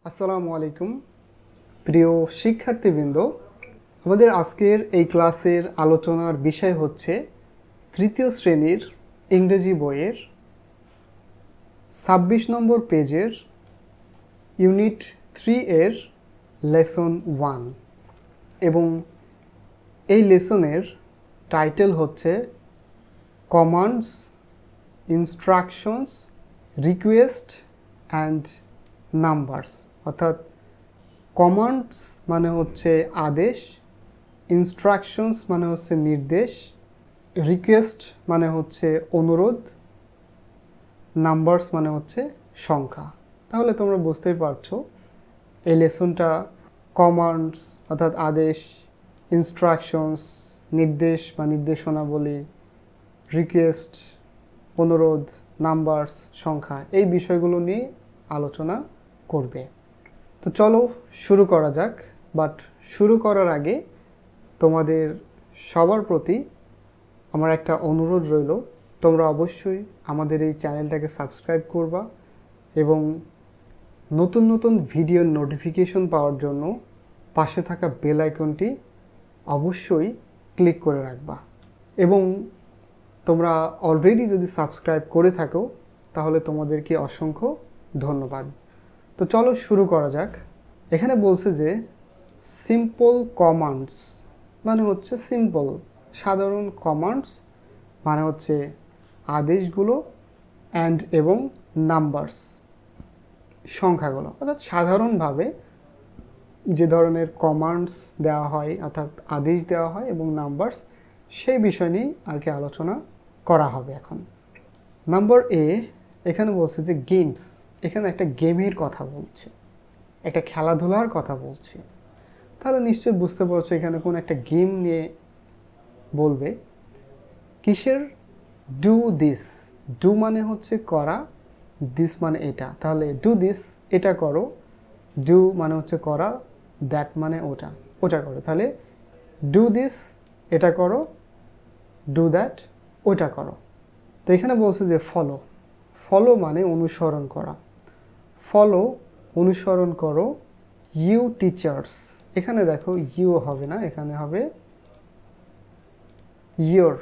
আসসালামু আলাইকুম প্রিয় শিক্ষার্থীবৃন্দ, আমাদের আজকের এই ক্লাসের আলোচনার বিষয় হচ্ছে তৃতীয় শ্রেণীর ইংরেজি বইয়ের ২৬ নম্বর পেজের ইউনিট 3 এর লেসন 1 এবং এই লেসনের টাইটেল হচ্ছে commands, instructions, request and numbers. অর্থাৎ কমান্ডস মানে হচ্ছে আদেশ, ইনস্ট্রাকশনস মানে হচ্ছে নির্দেশ, রিকোয়েস্ট মানে হচ্ছে অনুরোধ, নাম্বারস মানে হচ্ছে সংখ্যা। তাহলে তোমরা বুঝতেই পারছো এই লেসনটা কমান্ডস অর্থাৎ আদেশ, ইনস্ট্রাকশনস নির্দেশ বা নির্দেশনাবলী, রিকোয়েস্ট অনুরোধ, নাম্বারস সংখ্যা, এই বিষয়গুলো নিয়ে আলোচনা করবে। তো চলো শুরু করা যাক। বাট শুরু করার আগে তোমাদের সবার প্রতি আমার একটা অনুরোধ রইল, তোমরা অবশ্যই আমাদের এই চ্যানেলটাকে সাবস্ক্রাইব করবা এবং নতুন নতুন ভিডিওর নোটিফিকেশন পাওয়ার জন্য পাশে থাকা বেল আইকনটি অবশ্যই ক্লিক করে রাখবা। এবং তোমরা অলরেডি যদি সাবস্ক্রাইব করে থাকো তাহলে তোমাদেরকে অসংখ্য ধন্যবাদ। তো চলো শুরু করা যাক। এখানে বলছে যে সিম্পল কমান্ডস মানে হচ্ছে সিম্পল সাধারণ, কমান্ডস মানে হচ্ছে আদেশগুলো, অ্যান্ড এবং নাম্বারস সংখ্যাগুলো। অর্থাৎ সাধারণভাবে যে ধরনের কমান্ডস দেওয়া হয় অর্থাৎ আদেশ দেওয়া হয় এবং নাম্বারস, সেই বিষয় নিয়েই আর কি আলোচনা করা হবে এখন। নাম্বার এ এখানে বলছে যে গেমস, এখানে একটা গেমের কথা বলছে, একটা খেলাধুলার কথা বলছে। তাহলে নিশ্চয়ই বুঝতে পারছো এখানে কোন একটা গেম নিয়ে বলবে। কিসের? ডু দিস, ডু মানে হচ্ছে করা, দিস মানে এটা। তাহলে ডু দিস এটা করো, ডু মানে হচ্ছে করা, দ্যাট মানে ওটা, ওটা করো। তাহলে ডু দিস এটা করো, ডু দ্যাট ওটা করো। তো এখানে বলছে যে ফলো, ফলো মানে অনুসরণ করা, ফলো অনুসরণ করো। ইউ টিচার্স, এখানে দেখো ইউ হবে না, এখানে হবে ইয়োর।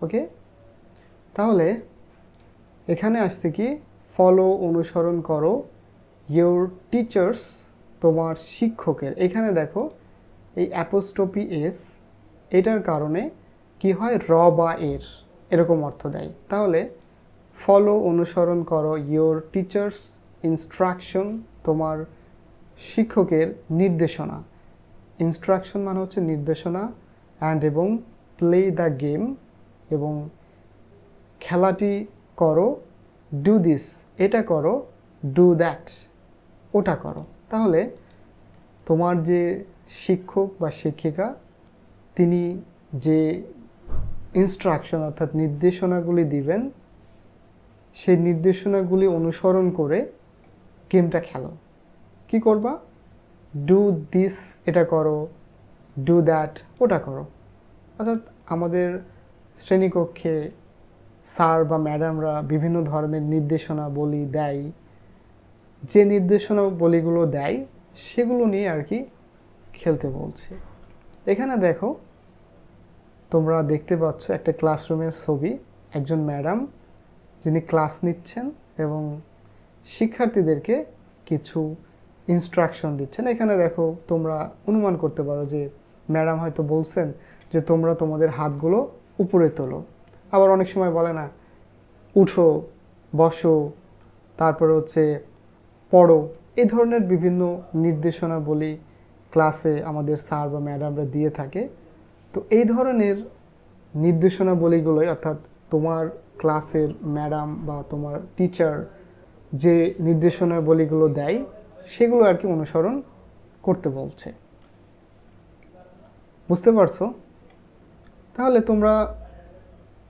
ওকে, তাহলে এখানে আসছে কি ফলো অনুসরণ করো ইয়োর টিচার্স তোমার শিক্ষকের। এখানে দেখো এই অ্যাপোস্ট্রফি এস, এটার কারণে কি হয় র বা এর এরকম অর্থ দেয়। তাহলে ফলো অনুসরণ করো ইয়োর টিচার্স ইনস্ট্রাকশন তোমার শিক্ষকের নির্দেশনা। ইনস্ট্রাকশন মানে হচ্ছে নির্দেশনা, অ্যান্ড এবং প্লে দ্য গেম এবং খেলাটি করো, ডু দিস এটা করো, ডু দ্যাট ওটা করো। তাহলে তোমার যে শিক্ষক বা শিক্ষিকা তিনি যে ইনস্ট্রাকশন অর্থাৎ নির্দেশনাগুলি দিবেন, সেই নির্দেশনাগুলি অনুসরণ করে গেমটা খেলো। কি করবা? ডু দিস এটা করো, ডু দ্যাট ওটা করো। অর্থাৎ আমাদের শ্রেণীকক্ষে স্যার বা ম্যাডামরা বিভিন্ন ধরনের নির্দেশনা বলি দেয়, যে নির্দেশনা বলিগুলো দেয় সেগুলো নিয়ে আর কি খেলতে বলছে। এখানে দেখো তোমরা দেখতে পাচ্ছ একটা ক্লাসরুমের ছবি, একজন ম্যাডাম যিনি ক্লাস নিচ্ছেন এবং শিক্ষার্থীদেরকে কিছু ইনস্ট্রাকশন দিচ্ছেন। এখানে দেখো তোমরা অনুমান করতে পারো যে ম্যাডাম হয়তো বলছেন যে তোমরা তোমাদের হাতগুলো উপরে তোলো। আবার অনেক সময় বলে না উঠো, বসো, তারপরে হচ্ছে পড়ো, এই ধরনের বিভিন্ন নির্দেশনা বলি ক্লাসে আমাদের স্যার বা ম্যাডামরা দিয়ে থাকে। তো এই ধরনের নির্দেশনাবলীগুলোই অর্থাৎ তোমার ক্লাসের ম্যাডাম বা তোমার টিচার যে নির্দেশনাবলীগুলো দেয় সেগুলো আর কি অনুসরণ করতে বলছে। বুঝতে পারছো? তাহলে তোমরা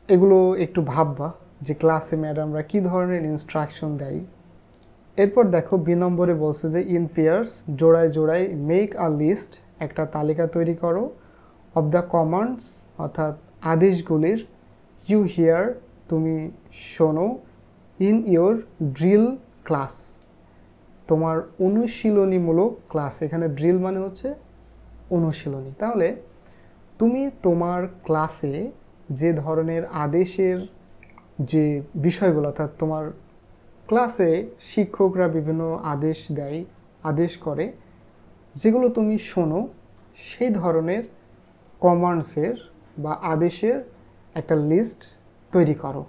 এগুলো একটু ভাববা যে ক্লাসে ম্যাডামরা কী ধরনের ইনস্ট্রাকশন দেয়। এরপর দেখো বি নম্বরে বলছে যে ইন পেয়ার্স জোড়ায় জোড়ায় মেক আ লিস্ট একটা তালিকা তৈরি করো অব দ্য কমান্ডস অর্থাৎ আদেশগুলির ইউ হিয়ার তুমি শোনো ইন ইয়োর ড্রিল ক্লাস তোমার অনুশীলনীমূলক ক্লাস। এখানে ড্রিল মানে হচ্ছে অনুশীলনী। তাহলে তুমি তোমার ক্লাসে যে ধরনের আদেশের যে বিষয়গুলো, অর্থাৎ তোমার ক্লাসে শিক্ষকরা বিভিন্ন আদেশ দেয়, আদেশ করে, যেগুলো তুমি শোনো, সেই ধরনের কমান্ডসের বা আদেশের একটা লিস্ট তৈরি করো।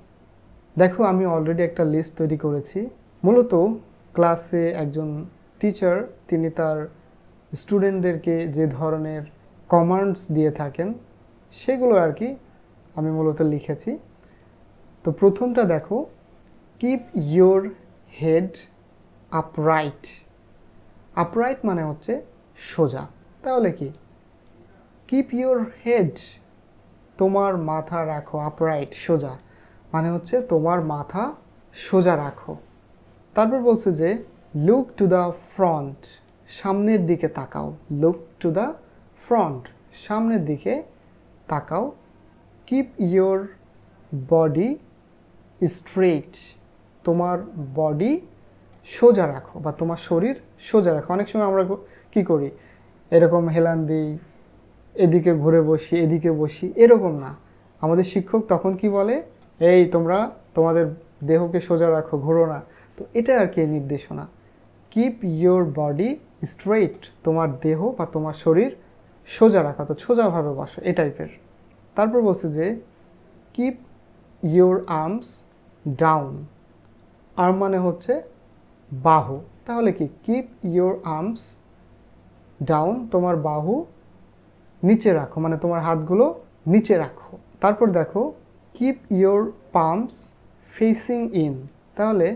দেখো, আমি অলরেডি একটা লিস্ট তৈরি করেছি। মূলত ক্লাসে একজন টিচার তিনি তার স্টুডেন্টদেরকে যে ধরনের কমান্ডস দিয়ে থাকেন সেগুলো আর কি আমি মূলত লিখেছি। তো প্রথমটা দেখো, keep your head upright. Upright মানে হচ্ছে সোজা। তাহলে কি, কিপ ইয়োর হেড, তোমার মাথা রাখো, আপরাইট সোজা মানে হচ্ছে তোমার মাথা সোজা রাখো। তারপর বলছে যে লুক টু দ্য ফ্রন্ট, সামনের দিকে তাকাও। লুক টু দ্য ফ্রন্ট, সামনের দিকে তাকাও। কিপ ইয়োর বডি স্ট্রেট, তোমার বডি সোজা রাখো বা তোমার শরীর সোজা রাখো। অনেক সময় আমরা কি করি, এরকম হেলান দিই, এদিকে ঘুরে বসি, এদিকে বসি, এরকম না। আমাদের শিক্ষক তখন কি বলে, এই তোমরা তোমাদের দেহকে সোজা রাখো, ঘোরো না। তো এটা আর কি নির্দেশনা, কিপ ইয়োর বডি স্ট্রেট, তোমার দেহ বা তোমার শরীর সোজা রাখা, তো সোজাভাবে বসো, এই টাইপের। তারপর বলছে যে keep your arms down. Arm মানে হচ্ছে বাহু। তাহলে কি, কিপ ইয়োর আর্মস ডাউন, তোমার বাহু নিচে রাখো, মানে তোমার হাতগুলো নিচে রাখো। তারপর দেখো, keep your palms facing in. তাহলে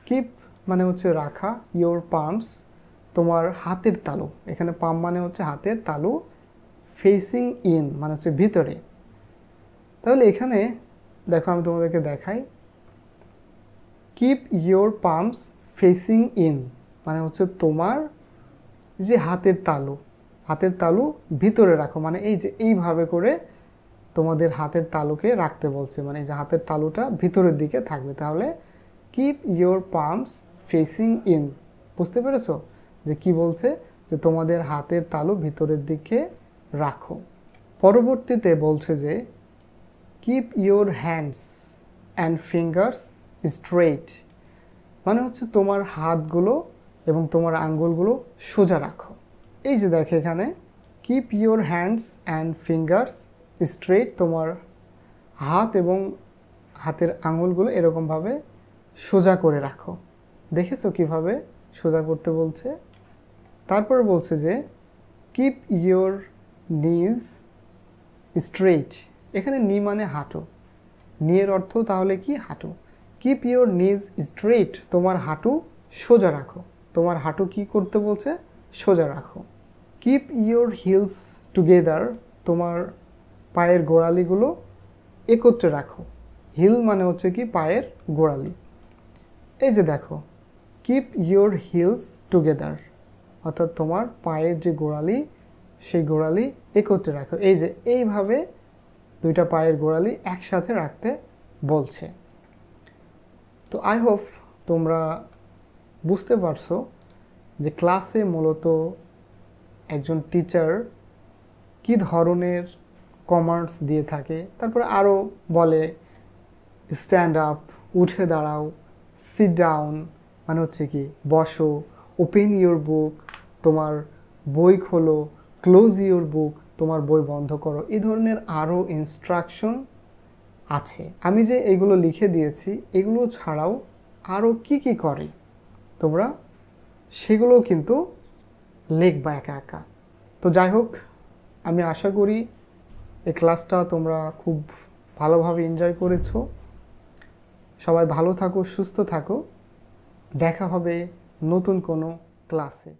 কিপ মানে হচ্ছে রাখা, ইয়োর পামস তোমার হাতের তালু, এখানে পাম মানে হচ্ছে হাতের তালু, ফেসিং ইন মানে হচ্ছে ভিতরে। তাহলে এখানে দেখো, আমি তোমাদেরকে দেখাই, keep your palms facing in মানে হচ্ছে তোমার যে হাতের তালু, হাতের তালু ভিতরে রাখো, মানে এই যে এইভাবে করে তোমাদের হাতের তালুকে রাখতে বলছে, মানে এই যে হাতের তালুটা ভিতরের দিকে থাকবে। তাহলে keep your palms facing in, বুঝতে পেরেছো যে কি বলছে, যে তোমাদের হাতের তালু ভিতরের দিকে রাখো। পরবর্তীতে বলছে যে keep your hands and fingers straight, মানে হচ্ছে তোমার হাতগুলো এবং তোমার আঙ্গুলগুলো সোজা রাখো। এই যে দেখো এখানে, keep your hands and fingers straight, তোমার হাত এবং হাতের আঙুলগুলো এরকমভাবে সোজা করে রাখো। দেখেছো কিভাবে সোজা করতে বলছে। তারপর বলছে যে কিপ ইয়োর নিজ স্ট্রেইট, এখানে নি মানে হাঁটু, নিয়ের অর্থ তাহলে কি, হাঁটু। কিপ ইয়োর নিজ স্ট্রেইট, তোমার হাঁটু সোজা রাখো, তোমার হাঁটু কি করতে বলছে, সোজা রাখো। কিপ ইয়োর হিলস টুগেদার, তোমার পায়ের গোড়ালিগুলো একত্রে রাখো। হিল মানে হচ্ছে কি, পায়ের গোড়ালি। এই যে দেখো, কিপ ইয়োর হিলস টুগেদার, অর্থাৎ তোমার পায়ের যে গোড়ালি সেই গোড়ালি একত্রে রাখো। এই যে এইভাবে দুইটা পায়ের গোড়ালি একসাথে রাখতে বলছে। তো আই হোপ তোমরা বুঝতে পারছো যে ক্লাসে মূলত একজন টিচার কি ধরনের কমান্ডস দিয়ে থাকে। তারপরে আরও বলে স্ট্যান্ড আপ, উঠে দাঁড়াও, সিট ডাউন মানে হচ্ছে কি বসো, ওপেন ইয়োর বুক, তোমার বই খোলো, ক্লোজ ইয়োর বুক, তোমার বই বন্ধ করো। এই ধরনের আরও ইনস্ট্রাকশন আছে। আমি যে এগুলো লিখে দিয়েছি, এগুলো ছাড়াও আরও কি কি করে তোমরা সেগুলো কিন্তু লিখবা একা একা। তো যাই হোক, আমি আশা করি এই ক্লাসটা তোমরা খুব ভালোভাবে এনজয় করেছো। সবাই ভালো থাকো, সুস্থ থাকো, দেখা হবে নতুন কোনো ক্লাসে।